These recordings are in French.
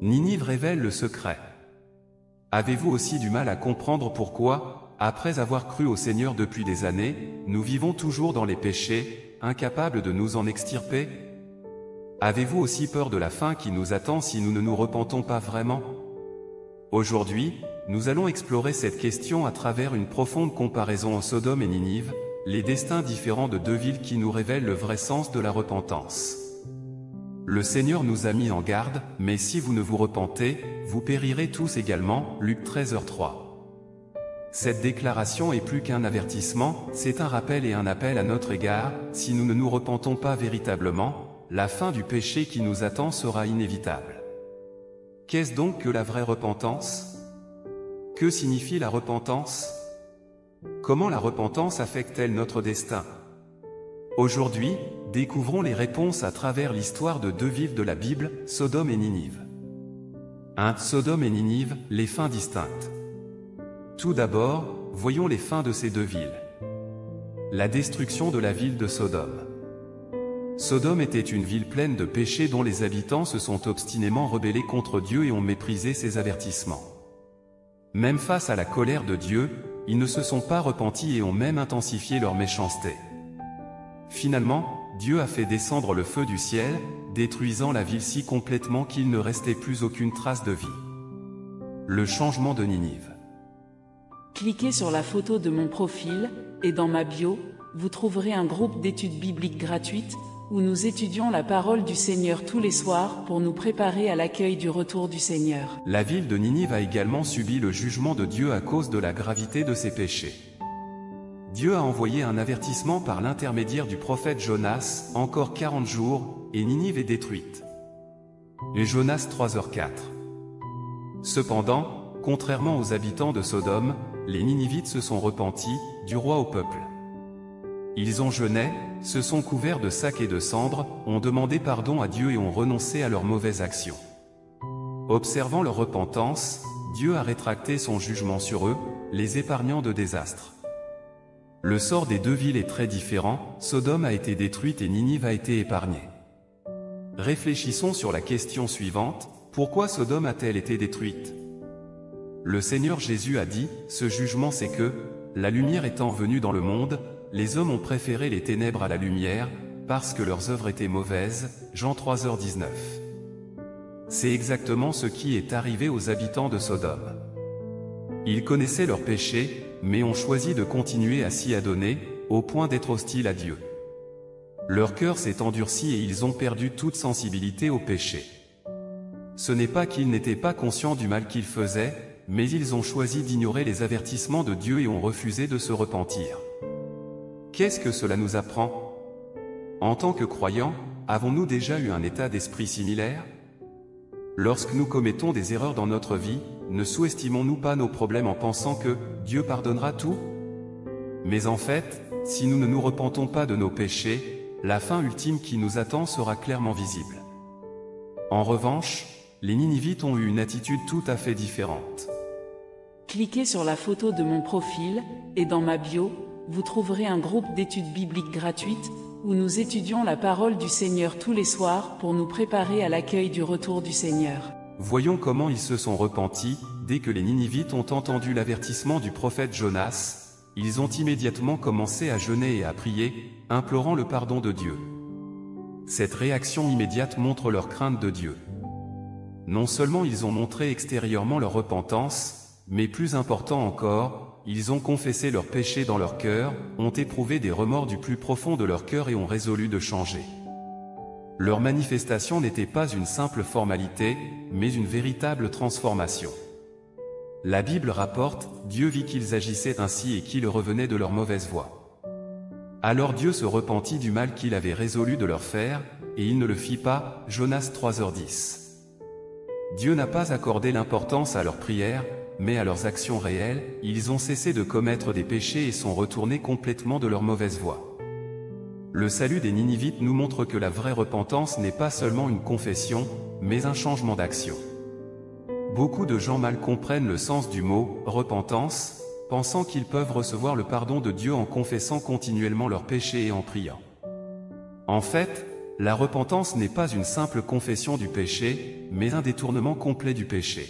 Ninive révèle le secret. Avez-vous aussi du mal à comprendre pourquoi, après avoir cru au Seigneur depuis des années, nous vivons toujours dans les péchés, incapables de nous en extirper? Avez-vous aussi peur de la fin qui nous attend si nous ne nous repentons pas vraiment? Aujourd'hui, nous allons explorer cette question à travers une profonde comparaison en Sodome et Ninive, les destins différents de deux villes qui nous révèlent le vrai sens de la repentance. Le Seigneur nous a mis en garde, mais si vous ne vous repentez, vous périrez tous également, Luc 13h3. Cette déclaration est plus qu'un avertissement, c'est un rappel et un appel à notre égard, si nous ne nous repentons pas véritablement, la fin du péché qui nous attend sera inévitable. Qu'est-ce donc que la vraie repentance? Que signifie la repentance? Comment la repentance affecte-t-elle notre destin? Aujourd'hui, découvrons les réponses à travers l'histoire de deux villes de la Bible, Sodome et Ninive. 1. Sodome et Ninive, les fins distinctes. Tout d'abord, voyons les fins de ces deux villes. La destruction de la ville de Sodome. Sodome était une ville pleine de péchés dont les habitants se sont obstinément rebellés contre Dieu et ont méprisé ses avertissements. Même face à la colère de Dieu, ils ne se sont pas repentis et ont même intensifié leur méchanceté. Finalement, Dieu a fait descendre le feu du ciel, détruisant la ville si complètement qu'il ne restait plus aucune trace de vie. Le changement de Ninive. Cliquez sur la photo de mon profil, et dans ma bio, vous trouverez un groupe d'études bibliques gratuites, où nous étudions la parole du Seigneur tous les soirs pour nous préparer à l'accueil du retour du Seigneur. La ville de Ninive a également subi le jugement de Dieu à cause de la gravité de ses péchés. Dieu a envoyé un avertissement par l'intermédiaire du prophète Jonas, encore 40 jours, et Ninive est détruite. Et Jonas 3h4. Cependant, contrairement aux habitants de Sodome, les Ninivites se sont repentis, du roi au peuple. Ils ont jeûné, se sont couverts de sacs et de cendres, ont demandé pardon à Dieu et ont renoncé à leurs mauvaises actions. Observant leur repentance, Dieu a rétracté son jugement sur eux, les épargnant de désastres. Le sort des deux villes est très différent, Sodome a été détruite et Ninive a été épargnée. Réfléchissons sur la question suivante, pourquoi Sodome a-t-elle été détruite? Le Seigneur Jésus a dit, ce jugement c'est que, la lumière étant venue dans le monde, les hommes ont préféré les ténèbres à la lumière, parce que leurs œuvres étaient mauvaises, Jean 3h19. C'est exactement ce qui est arrivé aux habitants de Sodome. Ils connaissaient leurs péchés, mais ont choisi de continuer à s'y adonner, au point d'être hostiles à Dieu. Leur cœur s'est endurci et ils ont perdu toute sensibilité au péché. Ce n'est pas qu'ils n'étaient pas conscients du mal qu'ils faisaient, mais ils ont choisi d'ignorer les avertissements de Dieu et ont refusé de se repentir. Qu'est-ce que cela nous apprend? En tant que croyants, avons-nous déjà eu un état d'esprit similaire? Lorsque nous commettons des erreurs dans notre vie, ne sous-estimons-nous pas nos problèmes en pensant que Dieu pardonnera tout? Mais en fait, si nous ne nous repentons pas de nos péchés, la fin ultime qui nous attend sera clairement visible. En revanche, les Ninivites ont eu une attitude tout à fait différente. Cliquez sur la photo de mon profil, et dans ma bio, vous trouverez un groupe d'études bibliques gratuites, où nous étudions la parole du Seigneur tous les soirs pour nous préparer à l'accueil du retour du Seigneur. Voyons comment ils se sont repentis, dès que les Ninivites ont entendu l'avertissement du prophète Jonas, ils ont immédiatement commencé à jeûner et à prier, implorant le pardon de Dieu. Cette réaction immédiate montre leur crainte de Dieu. Non seulement ils ont montré extérieurement leur repentance, mais plus important encore, ils ont confessé leurs péchés dans leur cœur, ont éprouvé des remords du plus profond de leur cœur et ont résolu de changer. Leur manifestation n'était pas une simple formalité, mais une véritable transformation. La Bible rapporte, Dieu vit qu'ils agissaient ainsi et qu'ils revenaient de leur mauvaise voie. Alors Dieu se repentit du mal qu'il avait résolu de leur faire, et il ne le fit pas, Jonas 3h10. Dieu n'a pas accordé l'importance à leurs prières, mais à leurs actions réelles, ils ont cessé de commettre des péchés et sont retournés complètement de leur mauvaise voie. Le salut des Ninivites nous montre que la vraie repentance n'est pas seulement une confession, mais un changement d'action. Beaucoup de gens mal comprennent le sens du mot « repentance », pensant qu'ils peuvent recevoir le pardon de Dieu en confessant continuellement leurs péchés et en priant. En fait, la repentance n'est pas une simple confession du péché, mais un détournement complet du péché.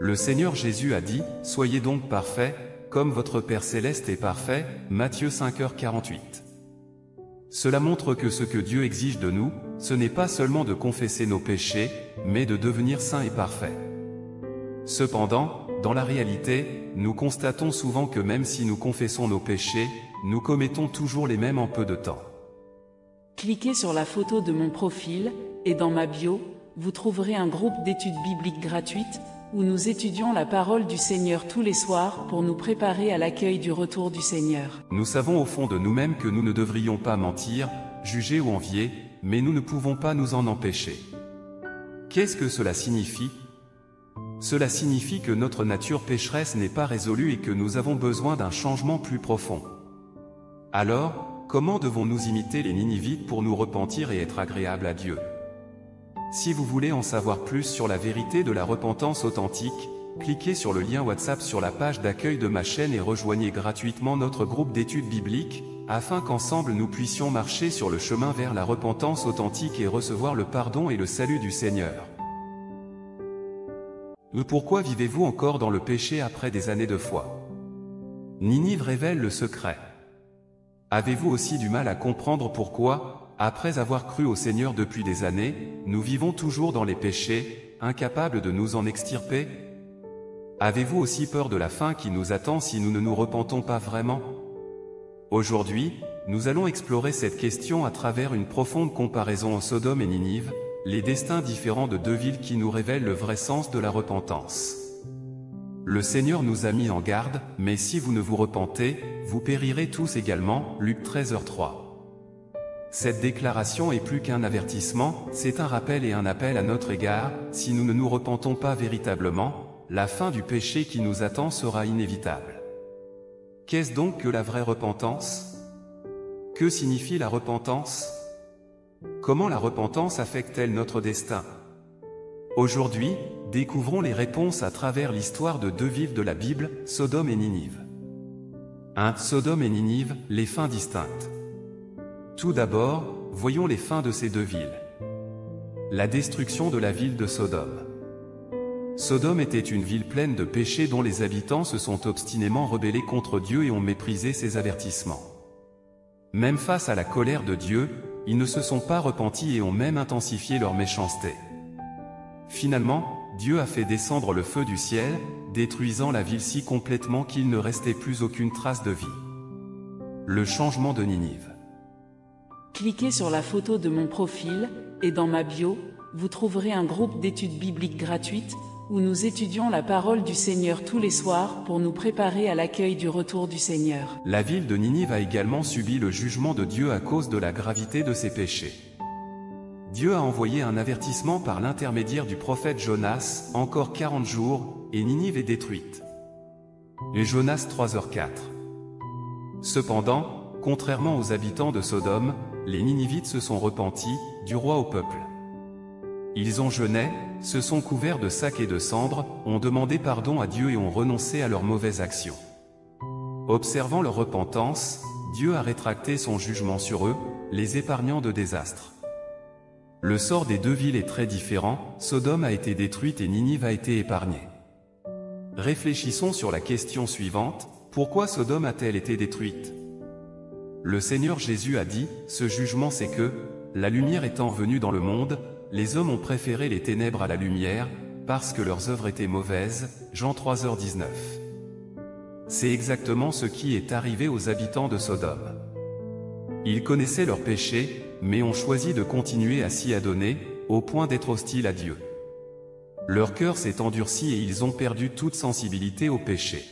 Le Seigneur Jésus a dit, « Soyez donc parfaits, comme votre Père Céleste est parfait » Matthieu 5h48. Cela montre que ce que Dieu exige de nous, ce n'est pas seulement de confesser nos péchés, mais de devenir saints et parfaits. Cependant, dans la réalité, nous constatons souvent que même si nous confessons nos péchés, nous commettons toujours les mêmes en peu de temps. Cliquez sur la photo de mon profil, et dans ma bio, vous trouverez un groupe d'études bibliques gratuites, où nous étudions la parole du Seigneur tous les soirs pour nous préparer à l'accueil du retour du Seigneur. Nous savons au fond de nous-mêmes que nous ne devrions pas mentir, juger ou envier, mais nous ne pouvons pas nous en empêcher. Qu'est-ce que cela signifie? Cela signifie que notre nature pécheresse n'est pas résolue et que nous avons besoin d'un changement plus profond. Alors, comment devons-nous imiter les Ninivites pour nous repentir et être agréables à Dieu? Si vous voulez en savoir plus sur la vérité de la repentance authentique, cliquez sur le lien WhatsApp sur la page d'accueil de ma chaîne et rejoignez gratuitement notre groupe d'études bibliques, afin qu'ensemble nous puissions marcher sur le chemin vers la repentance authentique et recevoir le pardon et le salut du Seigneur. Pourquoi vivez-vous encore dans le péché après des années de foi? Ninive révèle le secret. Avez-vous aussi du mal à comprendre pourquoi, après avoir cru au Seigneur depuis des années, nous vivons toujours dans les péchés, incapables de nous en extirper? Avez-vous aussi peur de la fin qui nous attend si nous ne nous repentons pas vraiment? Aujourd'hui, nous allons explorer cette question à travers une profonde comparaison en Sodome et Ninive, les destins différents de deux villes qui nous révèlent le vrai sens de la repentance. Le Seigneur nous a mis en garde, mais si vous ne vous repentez, vous périrez tous également, Luc 13h3. Cette déclaration est plus qu'un avertissement, c'est un rappel et un appel à notre égard, si nous ne nous repentons pas véritablement, la fin du péché qui nous attend sera inévitable. Qu'est-ce donc que la vraie repentance? Que signifie la repentance? Comment la repentance affecte-t-elle notre destin? Aujourd'hui, découvrons les réponses à travers l'histoire de deux villes de la Bible, Sodome et Ninive. 1. Sodome et Ninive, les fins distinctes. Tout d'abord, voyons les fins de ces deux villes. La destruction de la ville de Sodome. Sodome était une ville pleine de péchés dont les habitants se sont obstinément rebellés contre Dieu et ont méprisé ses avertissements. Même face à la colère de Dieu, ils ne se sont pas repentis et ont même intensifié leur méchanceté. Finalement, Dieu a fait descendre le feu du ciel, détruisant la ville si complètement qu'il ne restait plus aucune trace de vie. Le changement de Ninive. Cliquez sur la photo de mon profil, et dans ma bio, vous trouverez un groupe d'études bibliques gratuites, où nous étudions la parole du Seigneur tous les soirs pour nous préparer à l'accueil du retour du Seigneur. La ville de Ninive a également subi le jugement de Dieu à cause de la gravité de ses péchés. Dieu a envoyé un avertissement par l'intermédiaire du prophète Jonas, encore 40 jours, et Ninive est détruite. Et Jonas 3h4. Cependant, contrairement aux habitants de Sodome, les Ninivites se sont repentis, du roi au peuple. Ils ont jeûné, se sont couverts de sacs et de cendres, ont demandé pardon à Dieu et ont renoncé à leurs mauvaises actions. Observant leur repentance, Dieu a rétracté son jugement sur eux, les épargnant de désastres. Le sort des deux villes est très différent, Sodome a été détruite et Ninive a été épargnée. Réfléchissons sur la question suivante, pourquoi Sodome a-t-elle été détruite? Le Seigneur Jésus a dit, ce jugement c'est que, la lumière étant venue dans le monde, les hommes ont préféré les ténèbres à la lumière, parce que leurs œuvres étaient mauvaises, Jean 3h19. C'est exactement ce qui est arrivé aux habitants de Sodome. Ils connaissaient leurs péchés, mais ont choisi de continuer à s'y adonner, au point d'être hostiles à Dieu. Leur cœur s'est endurci et ils ont perdu toute sensibilité au péché.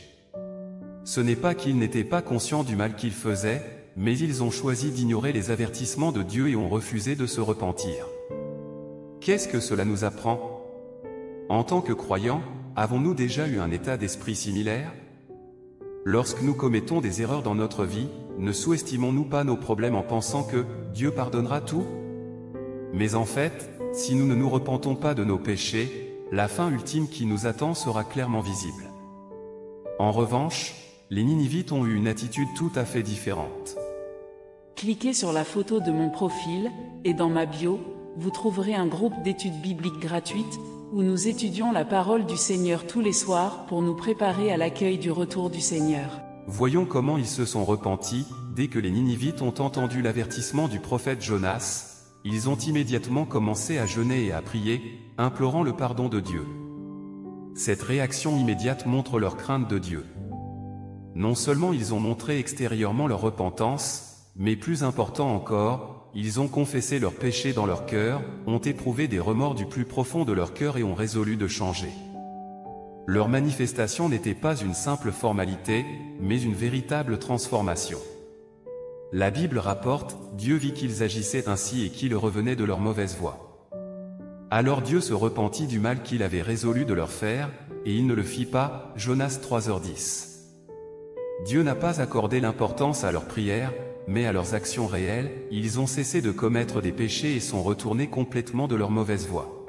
Ce n'est pas qu'ils n'étaient pas conscients du mal qu'ils faisaient, mais ils ont choisi d'ignorer les avertissements de Dieu et ont refusé de se repentir. Qu'est-ce que cela nous apprend? En tant que croyants, avons-nous déjà eu un état d'esprit similaire? Lorsque nous commettons des erreurs dans notre vie, ne sous-estimons-nous pas nos problèmes en pensant que Dieu pardonnera tout? Mais en fait, si nous ne nous repentons pas de nos péchés, la fin ultime qui nous attend sera clairement visible. En revanche, les Ninivites ont eu une attitude tout à fait différente. Cliquez sur la photo de mon profil, et dans ma bio, vous trouverez un groupe d'études bibliques gratuites, où nous étudions la parole du Seigneur tous les soirs pour nous préparer à l'accueil du retour du Seigneur. Voyons comment ils se sont repentis. Dès que les Ninivites ont entendu l'avertissement du prophète Jonas, ils ont immédiatement commencé à jeûner et à prier, implorant le pardon de Dieu. Cette réaction immédiate montre leur crainte de Dieu. Non seulement ils ont montré extérieurement leur repentance, mais plus important encore, ils ont confessé leurs péchés dans leur cœur, ont éprouvé des remords du plus profond de leur cœur et ont résolu de changer. Leur manifestation n'était pas une simple formalité, mais une véritable transformation. La Bible rapporte, Dieu vit qu'ils agissaient ainsi et qu'ils revenaient de leur mauvaise voie. Alors Dieu se repentit du mal qu'il avait résolu de leur faire, et il ne le fit pas, Jonas 3h10. Dieu n'a pas accordé l'importance à leurs prières, mais à leurs actions réelles. Ils ont cessé de commettre des péchés et sont retournés complètement de leur mauvaise voie.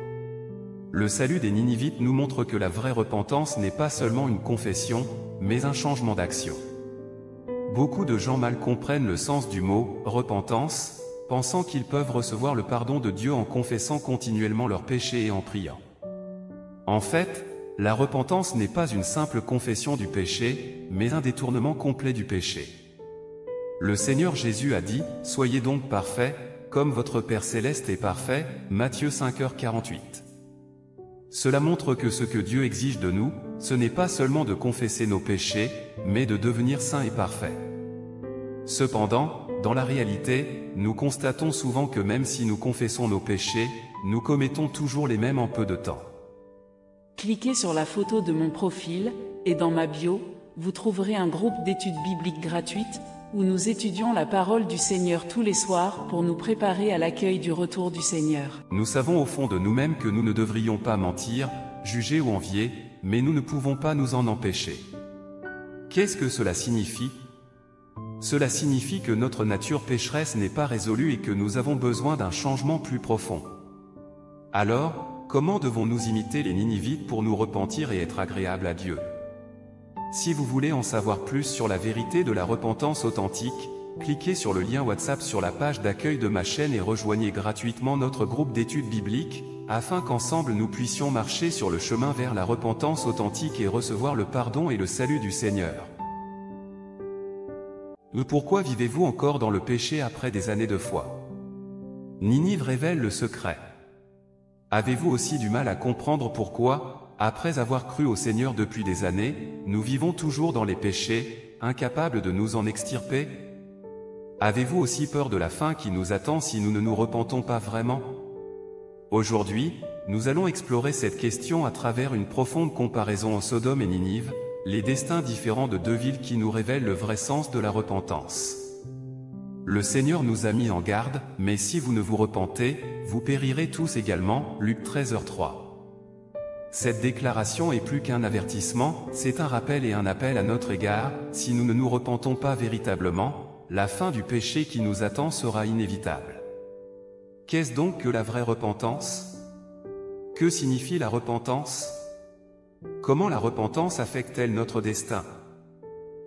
Le salut des Ninivites nous montre que la vraie repentance n'est pas seulement une confession, mais un changement d'action. Beaucoup de gens mal comprennent le sens du mot « repentance », pensant qu'ils peuvent recevoir le pardon de Dieu en confessant continuellement leurs péchés et en priant. En fait, la repentance n'est pas une simple confession du péché, mais un détournement complet du péché. Le Seigneur Jésus a dit « Soyez donc parfaits, comme votre Père Céleste est parfait » Matthieu 5h48. Cela montre que ce que Dieu exige de nous, ce n'est pas seulement de confesser nos péchés, mais de devenir saints et parfaits. Cependant, dans la réalité, nous constatons souvent que même si nous confessons nos péchés, nous commettons toujours les mêmes en peu de temps. Cliquez sur la photo de mon profil, et dans ma bio, vous trouverez un groupe d'études bibliques gratuites, où nous étudions la parole du Seigneur tous les soirs pour nous préparer à l'accueil du retour du Seigneur. Nous savons au fond de nous-mêmes que nous ne devrions pas mentir, juger ou envier, mais nous ne pouvons pas nous en empêcher. Qu'est-ce que cela signifie? Cela signifie que notre nature pécheresse n'est pas résolue et que nous avons besoin d'un changement plus profond. Alors, comment devons-nous imiter les Ninivites pour nous repentir et être agréables à Dieu? Si vous voulez en savoir plus sur la vérité de la repentance authentique, cliquez sur le lien WhatsApp sur la page d'accueil de ma chaîne et rejoignez gratuitement notre groupe d'études bibliques, afin qu'ensemble nous puissions marcher sur le chemin vers la repentance authentique et recevoir le pardon et le salut du Seigneur. Pourquoi vivez-vous encore dans le péché après des années de foi? Ninive révèle le secret. Avez-vous aussi du mal à comprendre pourquoi, après avoir cru au Seigneur depuis des années, nous vivons toujours dans les péchés, incapables de nous en extirper? Avez-vous aussi peur de la fin qui nous attend si nous ne nous repentons pas vraiment? Aujourd'hui, nous allons explorer cette question à travers une profonde comparaison en Sodome et Ninive, les destins différents de deux villes qui nous révèlent le vrai sens de la repentance. Le Seigneur nous a mis en garde, mais si vous ne vous repentez, vous périrez tous également, Luc 13h3. Cette déclaration est plus qu'un avertissement, c'est un rappel et un appel à notre égard. Si nous ne nous repentons pas véritablement, la fin du péché qui nous attend sera inévitable. Qu'est-ce donc que la vraie repentance? Que signifie la repentance? Comment la repentance affecte-t-elle notre destin?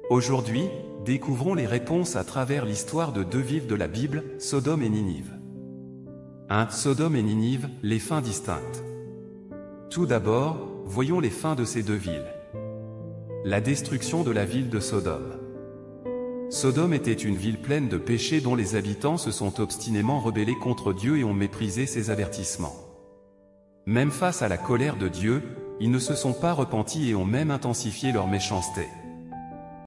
Aujourd'hui, découvrons les réponses à travers l'histoire de deux villes de la Bible, Sodome et Ninive. 1. Sodome et Ninive, les fins distinctes. Tout d'abord, voyons les fins de ces deux villes. La destruction de la ville de Sodome. Sodome était une ville pleine de péchés dont les habitants se sont obstinément rebellés contre Dieu et ont méprisé ses avertissements. Même face à la colère de Dieu, ils ne se sont pas repentis et ont même intensifié leur méchanceté.